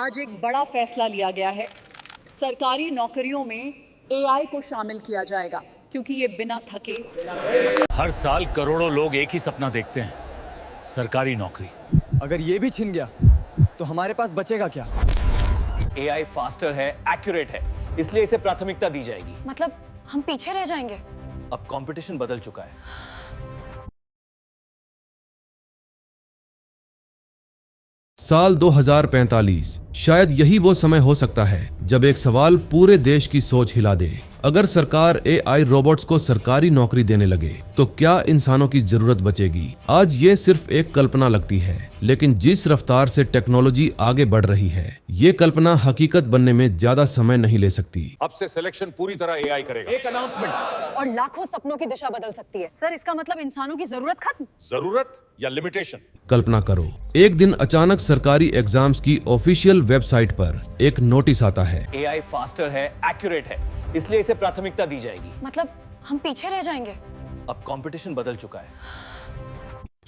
आज एक बड़ा फैसला लिया गया है। सरकारी नौकरियों में एआई को शामिल किया जाएगा क्योंकि ये बिना थके। हर साल करोड़ों लोग एक ही सपना देखते हैं, सरकारी नौकरी। अगर ये भी छिन गया तो हमारे पास बचेगा क्या? एआई फास्टर है, एक्यूरेट है, इसलिए इसे प्राथमिकता दी जाएगी। मतलब हम पीछे रह जाएंगे? अब कंपटीशन बदल चुका है। साल 2045 शायद यही वो समय हो सकता है जब एक सवाल पूरे देश की सोच हिला दे। अगर सरकार एआई रोबोट्स को सरकारी नौकरी देने लगे तो क्या इंसानों की जरूरत बचेगी? आज ये सिर्फ एक कल्पना लगती है, लेकिन जिस रफ्तार से टेक्नोलॉजी आगे बढ़ रही है, ये कल्पना हकीकत बनने में ज्यादा समय नहीं ले सकती। अब से सिलेक्शन पूरी तरह एआई करेगा। एक अनाउंसमेंट और लाखों सपनों की दिशा बदल सकती है। सर, इसका मतलब इंसानों की जरूरत खत्म? जरूरत या लिमिटेशन? कल्पना करो, एक दिन अचानक सरकारी एग्जाम्स की ऑफिशियल वेबसाइट पर एक नोटिस आता है। एआई फास्टर है, एक्यूरेट है, इसलिए इसे प्राथमिकता दी जाएगी। मतलब हम पीछे रह जाएंगे? अब कंपटीशन बदल चुका है।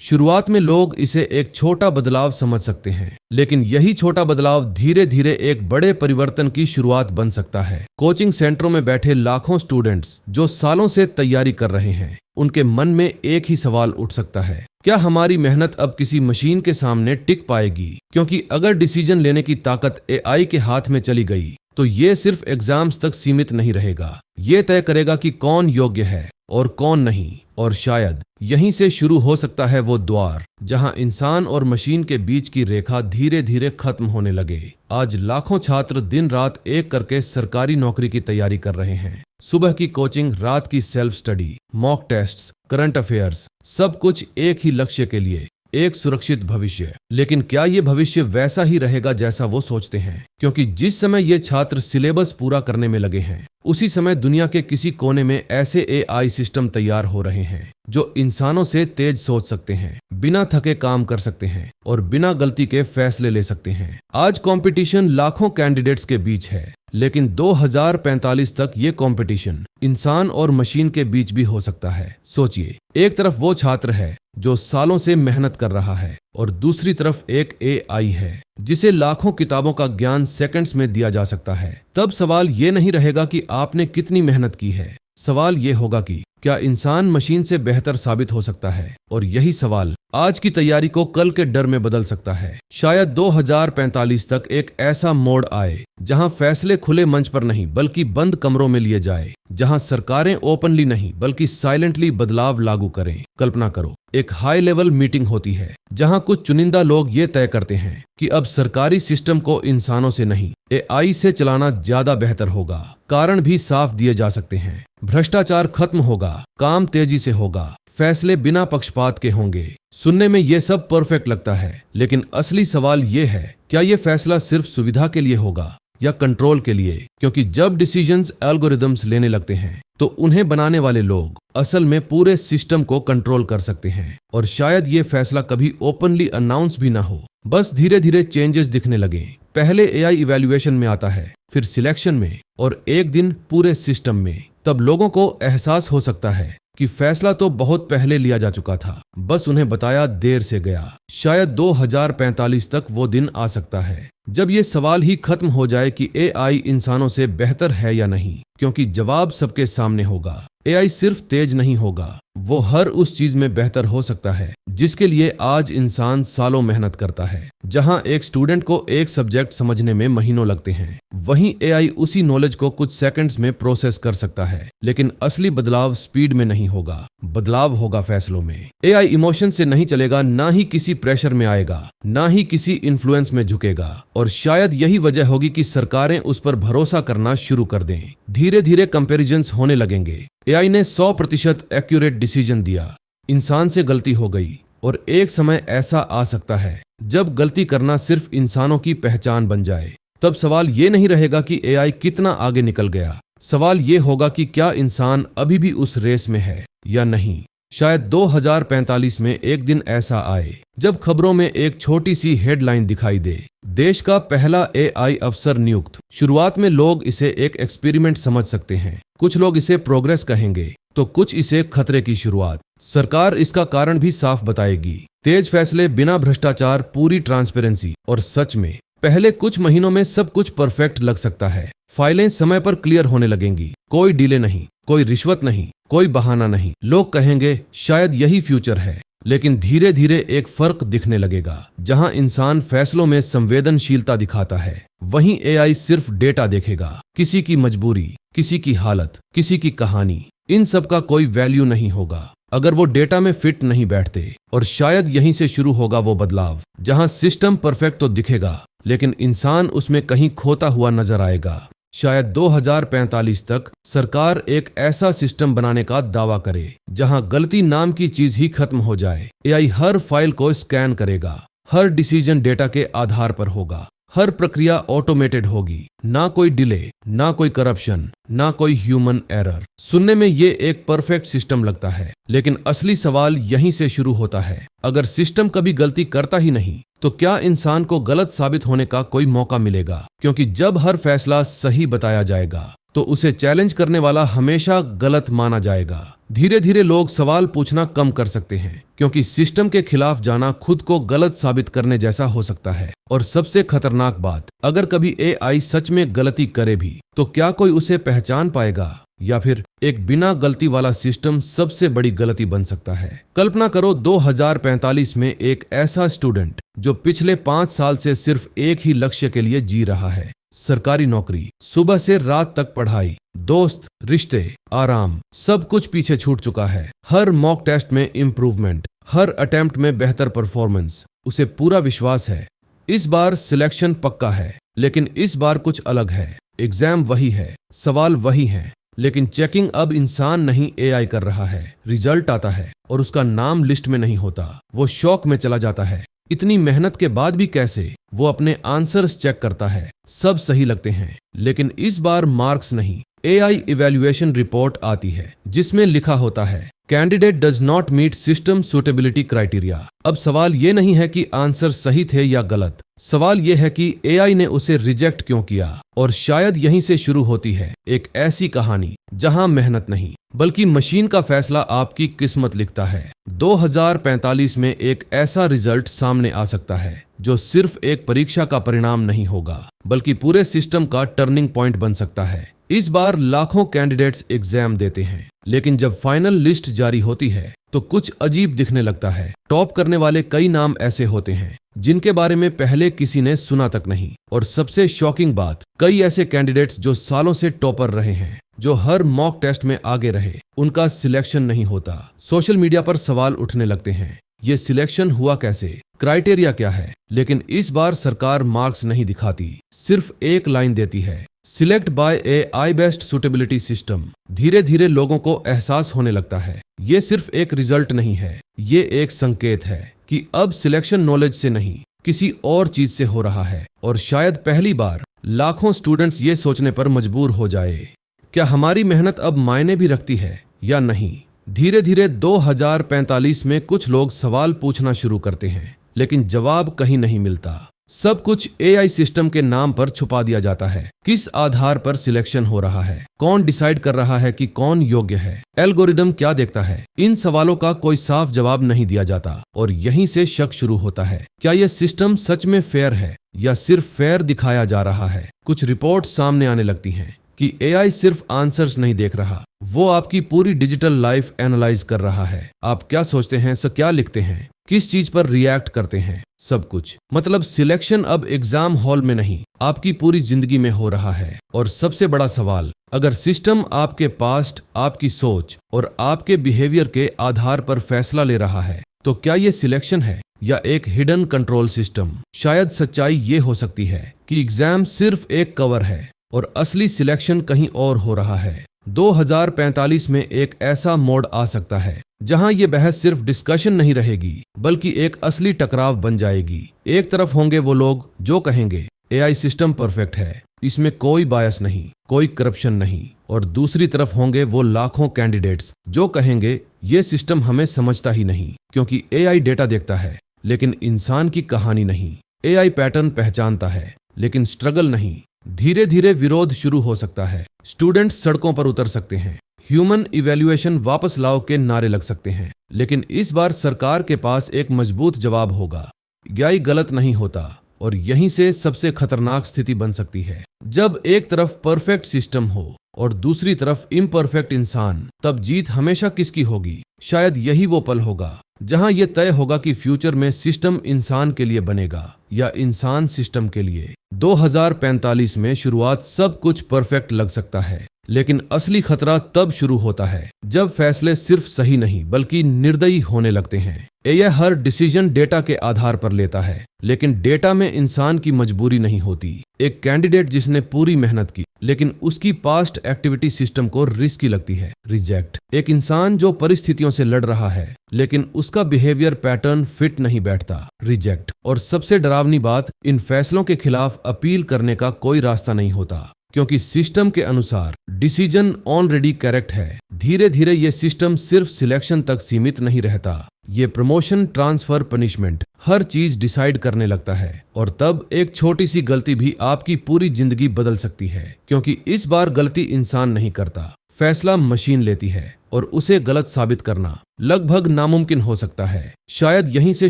शुरुआत में लोग इसे एक छोटा बदलाव समझ सकते हैं, लेकिन यही छोटा बदलाव धीरे धीरे एक बड़े परिवर्तन की शुरुआत बन सकता है। कोचिंग सेंटरों में बैठे लाखों स्टूडेंट्स जो सालों से तैयारी कर रहे हैं, उनके मन में एक ही सवाल उठ सकता है, क्या हमारी मेहनत अब किसी मशीन के सामने टिक पाएगी? क्योंकि अगर डिसीजन लेने की ताकत एआई के हाथ में चली गई तो ये सिर्फ एग्जाम्स तक सीमित नहीं रहेगा। ये तय करेगा कि कौन योग्य है और कौन नहीं। और शायद यहीं से शुरू हो सकता है वो द्वार जहां इंसान और मशीन के बीच की रेखा धीरे धीरे खत्म होने लगे। आज लाखों छात्र दिन रात एक करके सरकारी नौकरी की तैयारी कर रहे हैं। सुबह की कोचिंग, रात की self study, mock tests, current affairs, सब कुछ एक ही लक्ष्य के लिए, एक सुरक्षित भविष्य। लेकिन क्या ये भविष्य वैसा ही रहेगा जैसा वो सोचते हैं? क्योंकि जिस समय ये छात्र सिलेबस पूरा करने में लगे हैं, उसी समय दुनिया के किसी कोने में ऐसे एआई सिस्टम तैयार हो रहे हैं जो इंसानों से तेज सोच सकते हैं, बिना थके काम कर सकते हैं और बिना गलती के फैसले ले सकते हैं। आज कंपटीशन लाखों कैंडिडेट्स के बीच है, लेकिन 2045 तक ये कंपटीशन इंसान और मशीन के बीच भी हो सकता है। सोचिए, एक तरफ वो छात्र है जो सालों से मेहनत कर रहा है और दूसरी तरफ एक एआई है जिसे लाखों किताबों का ज्ञान सेकंड्स में दिया जा सकता है। तब सवाल ये नहीं रहेगा कि आपने कितनी मेहनत की है, सवाल ये होगा कि क्या इंसान मशीन से बेहतर साबित हो सकता है? और यही सवाल आज की तैयारी को कल के डर में बदल सकता है। शायद 2045 तक एक ऐसा मोड़ आए जहां फैसले खुले मंच पर नहीं बल्कि बंद कमरों में लिए जाए, जहां सरकारें ओपनली नहीं बल्कि साइलेंटली बदलाव लागू करें। कल्पना करो, एक हाई लेवल मीटिंग होती है जहां कुछ चुनिंदा लोग ये तय करते हैं कि अब सरकारी सिस्टम को इंसानों से नहीं एआई से चलाना ज्यादा बेहतर होगा। कारण भी साफ दिए जा सकते हैं, भ्रष्टाचार खत्म होगा, काम तेजी से होगा, फैसले बिना पक्षपात के होंगे। सुनने में ये सब परफेक्ट लगता है, लेकिन असली सवाल ये है, क्या ये फैसला सिर्फ सुविधा के लिए होगा या कंट्रोल के लिए? क्योंकि जब डिसीजंस एल्गोरिदम्स लेने लगते हैं तो उन्हें बनाने वाले लोग असल में पूरे सिस्टम को कंट्रोल कर सकते हैं। और शायद ये फैसला कभी ओपनली अनाउंस भी ना हो, बस धीरे धीरे चेंजेस दिखने लगे। पहले एआई इवैल्यूएशन में आता है, फिर सिलेक्शन में और एक दिन पूरे सिस्टम में। तब लोगों को एहसास हो सकता है कि फैसला तो बहुत पहले लिया जा चुका था, बस उन्हें बताया देर से गया। शायद 2045 तक वो दिन आ सकता है जब ये सवाल ही खत्म हो जाए कि एआई इंसानों से बेहतर है या नहीं, क्योंकि जवाब सबके सामने होगा। एआई सिर्फ तेज नहीं होगा, वो हर उस चीज में बेहतर हो सकता है जिसके लिए आज इंसान सालों मेहनत करता है। जहां एक स्टूडेंट को एक सब्जेक्ट समझने में महीनों लगते हैं, वहीं एआई उसी नॉलेज को कुछ सेकंड्स में प्रोसेस कर सकता है। लेकिन असली बदलाव स्पीड में नहीं होगा, बदलाव होगा फैसलों में। एआई इमोशन से नहीं चलेगा, ना ही किसी प्रेशर में आएगा, ना ही किसी इन्फ्लुएंस में झुकेगा। और शायद यही वजह होगी कि सरकारें उस पर भरोसा करना शुरू कर दें। धीरे धीरे कंपैरिजंस होने लगेंगे। एआई ने 100% एक्यूरेट डिसीजन दिया, इंसान से गलती हो गई। और एक समय ऐसा आ सकता है जब गलती करना सिर्फ इंसानों की पहचान बन जाए। तब सवाल ये नहीं रहेगा कि एआई कितना आगे निकल गया, सवाल ये होगा कि क्या इंसान अभी भी उस रेस में है या नहीं। शायद 2045 में एक दिन ऐसा आए जब खबरों में एक छोटी सी हेडलाइन दिखाई दे, देश का पहला एआई अफसर नियुक्त। शुरुआत में लोग इसे एक एक्सपेरिमेंट समझ सकते हैं, कुछ लोग इसे प्रोग्रेस कहेंगे तो कुछ इसे खतरे की शुरुआत। सरकार इसका कारण भी साफ बताएगी, तेज फैसले, बिना भ्रष्टाचार, पूरी ट्रांसपेरेंसी। और सच में पहले कुछ महीनों में सब कुछ परफेक्ट लग सकता है। फाइलें समय पर क्लियर होने लगेंगी, कोई डिले नहीं, कोई रिश्वत नहीं, कोई बहाना नहीं। लोग कहेंगे शायद यही फ्यूचर है। लेकिन धीरे धीरे एक फर्क दिखने लगेगा। जहां इंसान फैसलों में संवेदनशीलता दिखाता है, वहीं एआई सिर्फ डेटा देखेगा। किसी की मजबूरी, किसी की हालत, किसी की कहानी, इन सब का कोई वैल्यू नहीं होगा अगर वो डेटा में फिट नहीं बैठते। और शायद यहीं से शुरू होगा वो बदलाव, जहां सिस्टम परफेक्ट तो दिखेगा लेकिन इंसान उसमें कहीं खोता हुआ नजर आएगा। शायद 2045 तक सरकार एक ऐसा सिस्टम बनाने का दावा करे जहां गलती नाम की चीज ही खत्म हो जाए। एआई हर फाइल को स्कैन करेगा, हर डिसीजन डेटा के आधार पर होगा, हर प्रक्रिया ऑटोमेटेड होगी, ना कोई डिले, ना कोई करप्शन, ना कोई ह्यूमन एरर। सुनने में ये एक परफेक्ट सिस्टम लगता है, लेकिन असली सवाल यहीं से शुरू होता है। अगर सिस्टम कभी गलती करता ही नहीं, तो क्या इंसान को गलत साबित होने का कोई मौका मिलेगा? क्योंकि जब हर फैसला सही बताया जाएगा, तो उसे चैलेंज करने वाला हमेशा गलत माना जाएगा। धीरे धीरे लोग सवाल पूछना कम कर सकते हैं, क्योंकि सिस्टम के खिलाफ जाना खुद को गलत साबित करने जैसा हो सकता है। और सबसे खतरनाक बात, अगर कभी एआई सच में गलती करे भी, तो क्या कोई उसे पहचान पाएगा? या फिर एक बिना गलती वाला सिस्टम सबसे बड़ी गलती बन सकता है। कल्पना करो 2045 में एक ऐसा स्टूडेंट जो पिछले 5 साल से सिर्फ एक ही लक्ष्य के लिए जी रहा है, सरकारी नौकरी। सुबह से रात तक पढ़ाई, दोस्त, रिश्ते, आराम, सब कुछ पीछे छूट चुका है। हर मॉक टेस्ट में इम्प्रूवमेंट, हर अटेम्प्ट में बेहतर परफॉर्मेंस। उसे पूरा विश्वास है इस बार सिलेक्शन पक्का है। लेकिन इस बार कुछ अलग है। एग्जाम वही है, सवाल वही है, लेकिन चेकिंग अब इंसान नहीं एआई कर रहा है। रिजल्ट आता है और उसका नाम लिस्ट में नहीं होता। वो शॉक में चला जाता है। इतनी मेहनत के बाद भी कैसे? वो अपने आंसर्स चेक करता है, सब सही लगते हैं, लेकिन इस बार मार्क्स नहीं, एआई इवैल्यूएशन रिपोर्ट आती है जिसमें लिखा होता है candidate does not meet system suitability criteria. अब सवाल ये नहीं है कि आंसर सही थे या गलत, सवाल ये है कि एआई ने उसे रिजेक्ट क्यों किया। और शायद यहीं से शुरू होती है एक ऐसी कहानी जहां मेहनत नहीं, बल्कि मशीन का फैसला आपकी किस्मत लिखता है। 2045 में एक ऐसा रिजल्ट सामने आ सकता है जो सिर्फ एक परीक्षा का परिणाम नहीं होगा, बल्कि पूरे सिस्टम का टर्निंग पॉइंट बन सकता है। इस बार लाखों कैंडिडेट्स एग्जाम देते हैं, लेकिन जब फाइनल लिस्ट जारी होती है तो कुछ अजीब दिखने लगता है। टॉप करने वाले कई नाम ऐसे होते हैं जिनके बारे में पहले किसी ने सुना तक नहीं। और सबसे शॉकिंग बात, कई ऐसे कैंडिडेट्स जो सालों से टॉपर रहे हैं, जो हर मॉक टेस्ट में आगे रहे, उनका सिलेक्शन नहीं होता। सोशल मीडिया पर सवाल उठने लगते हैं, ये सिलेक्शन हुआ कैसे? क्राइटेरिया क्या है? लेकिन इस बार सरकार मार्क्स नहीं दिखाती, सिर्फ एक लाइन देती है, सिलेक्ट बाय ए आई बेस्ट सुटेबिलिटी सिस्टम। धीरे धीरे लोगों को एहसास होने लगता है ये सिर्फ एक रिजल्ट नहीं है, ये एक संकेत है कि अब सिलेक्शन नॉलेज से नहीं, किसी और चीज से हो रहा है। और शायद पहली बार लाखों स्टूडेंट्स ये सोचने पर मजबूर हो जाए, क्या हमारी मेहनत अब मायने भी रखती है या नहीं? धीरे धीरे 2045 में कुछ लोग सवाल पूछना शुरू करते हैं, लेकिन जवाब कहीं नहीं मिलता। सब कुछ एआई सिस्टम के नाम पर छुपा दिया जाता है। किस आधार पर सिलेक्शन हो रहा है? कौन डिसाइड कर रहा है कि कौन योग्य है? एल्गोरिदम क्या देखता है? इन सवालों का कोई साफ जवाब नहीं दिया जाता और यहीं से शक शुरू होता है, क्या यह सिस्टम सच में फेयर है या सिर्फ फेयर दिखाया जा रहा है? कुछ रिपोर्ट सामने आने लगती हैं कि एआई सिर्फ आंसर्स नहीं देख रहा, वो आपकी पूरी डिजिटल लाइफ एनालाइज कर रहा है। आप क्या सोचते हैं, क्या लिखते हैं, किस चीज पर रिएक्ट करते हैं, सब कुछ। मतलब सिलेक्शन अब एग्जाम हॉल में नहीं, आपकी पूरी जिंदगी में हो रहा है। और सबसे बड़ा सवाल, अगर सिस्टम आपके पास्ट, आपकी सोच और आपके बिहेवियर के आधार पर फैसला ले रहा है, तो क्या ये सिलेक्शन है या एक हिडन कंट्रोल सिस्टम? शायद सच्चाई ये हो सकती है कि एग्जाम सिर्फ एक कवर है और असली सिलेक्शन कहीं और हो रहा है। 2045 में एक ऐसा मोड़ आ सकता है जहां ये बहस सिर्फ डिस्कशन नहीं रहेगी, बल्कि एक असली टकराव बन जाएगी। एक तरफ होंगे वो लोग जो कहेंगे एआई सिस्टम परफेक्ट है, इसमें कोई बायस नहीं, कोई करप्शन नहीं। और दूसरी तरफ होंगे वो लाखों कैंडिडेट्स जो कहेंगे ये सिस्टम हमें समझता ही नहीं, क्योंकि एआई डेटा देखता है लेकिन इंसान की कहानी नहीं। एआई पैटर्न पहचानता है लेकिन स्ट्रगल नहीं। धीरे धीरे विरोध शुरू हो सकता है। स्टूडेंट्स सड़कों पर उतर सकते हैं, ह्यूमन इवैल्यूएशन वापस लाओ के नारे लग सकते हैं। लेकिन इस बार सरकार के पास एक मजबूत जवाब होगा। एआई गलत नहीं होता और यहीं से सबसे खतरनाक स्थिति बन सकती है। जब एक तरफ परफेक्ट सिस्टम हो और दूसरी तरफ इम्परफेक्ट इंसान, तब जीत हमेशा किसकी होगी? शायद यही वो पल होगा जहां यह तय होगा कि फ्यूचर में सिस्टम इंसान के लिए बनेगा या इंसान सिस्टम के लिए। 2045 में शुरुआत सब कुछ परफेक्ट लग सकता है, लेकिन असली खतरा तब शुरू होता है जब फैसले सिर्फ सही नहीं बल्कि निर्दयी होने लगते हैं। एआई हर डिसीजन डेटा के आधार पर लेता है, लेकिन डेटा में इंसान की मजबूरी नहीं होती। एक कैंडिडेट जिसने पूरी मेहनत की लेकिन उसकी पास्ट एक्टिविटी सिस्टम को रिस्की लगती है, रिजेक्ट। एक इंसान जो परिस्थितियों से लड़ रहा है लेकिन उसका बिहेवियर पैटर्न फिट नहीं बैठता, रिजेक्ट। और सबसे डरावनी बात, इन फैसलों के खिलाफ अपील करने का कोई रास्ता नहीं होता, क्योंकि सिस्टम के अनुसार डिसीजन ऑलरेडी करेक्ट है। धीरे धीरे ये सिस्टम सिर्फ सिलेक्शन तक सीमित नहीं रहता, ये प्रमोशन, ट्रांसफर, पनिशमेंट, हर चीज डिसाइड करने लगता है। और तब एक छोटी सी गलती भी आपकी पूरी जिंदगी बदल सकती है, क्योंकि इस बार गलती इंसान नहीं करता, फैसला मशीन लेती है और उसे गलत साबित करना लगभग नामुमकिन हो सकता है। शायद यहीं से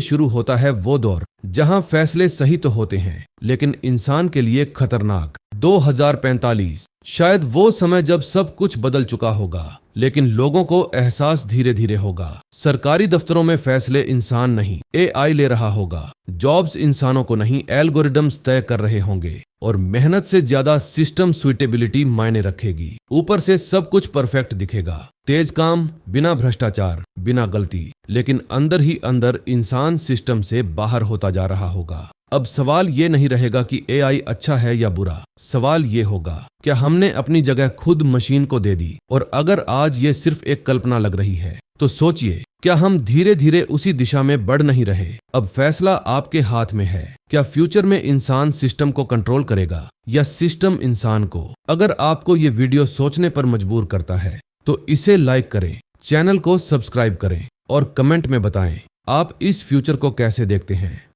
शुरू होता है वो दौर जहां फैसले सही तो होते हैं लेकिन इंसान के लिए खतरनाक। 2045 शायद वो समय जब सब कुछ बदल चुका होगा, लेकिन लोगों को एहसास धीरे धीरे होगा। सरकारी दफ्तरों में फैसले इंसान नहीं, एआई ले रहा होगा। जॉब्स इंसानों को नहीं, एल्गोरिदम्स तय कर रहे होंगे। और मेहनत से ज्यादा सिस्टम सुइटेबिलिटी मायने रखेगी। ऊपर से सब कुछ परफेक्ट दिखेगा, तेज काम, बिना भ्रष्टाचार, बिना गलती, लेकिन अंदर ही अंदर इंसान सिस्टम से बाहर होता जा रहा होगा। अब सवाल ये नहीं रहेगा कि एआई अच्छा है या बुरा, सवाल ये होगा क्या हमने अपनी जगह खुद मशीन को दे दी? और अगर आज ये सिर्फ एक कल्पना लग रही है तो सोचिए, क्या हम धीरे धीरे उसी दिशा में बढ़ नहीं रहे? अब फैसला आपके हाथ में है। क्या फ्यूचर में इंसान सिस्टम को कंट्रोल करेगा या सिस्टम इंसान को? अगर आपको ये वीडियो सोचने पर मजबूर करता है तो इसे लाइक करें, चैनल को सब्सक्राइब करें और कमेंट में बताएं आप इस फ्यूचर को कैसे देखते हैं।